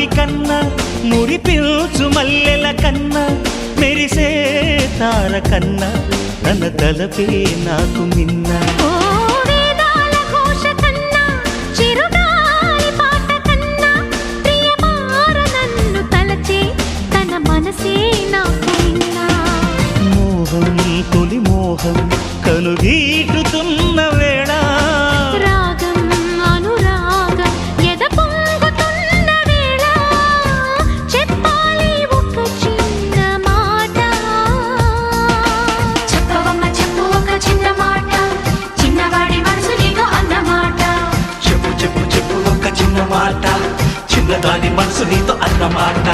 గాలి కన్నా మురిపిల్చు మల్లెల కన్నా మెరిసే తార కన్నా తన తలపే నాకు మిన్న మోహం తొలి మోహం కనుగీటుతున్న వేళ రాగం అనురాగం ఎద పొంగుతున్న వేళ చెప్పాలి ఒక చిన్న మాట చెప్పవమ్మ చెప్పు ఒక చిన్న మాట చిన్నవాడి మనసు నీకు అన్నమాట చెప్పు చెప్పు చెప్పు ఒక చిన్న మాట చిన్నదాని మనసు నీతో అన్నమాట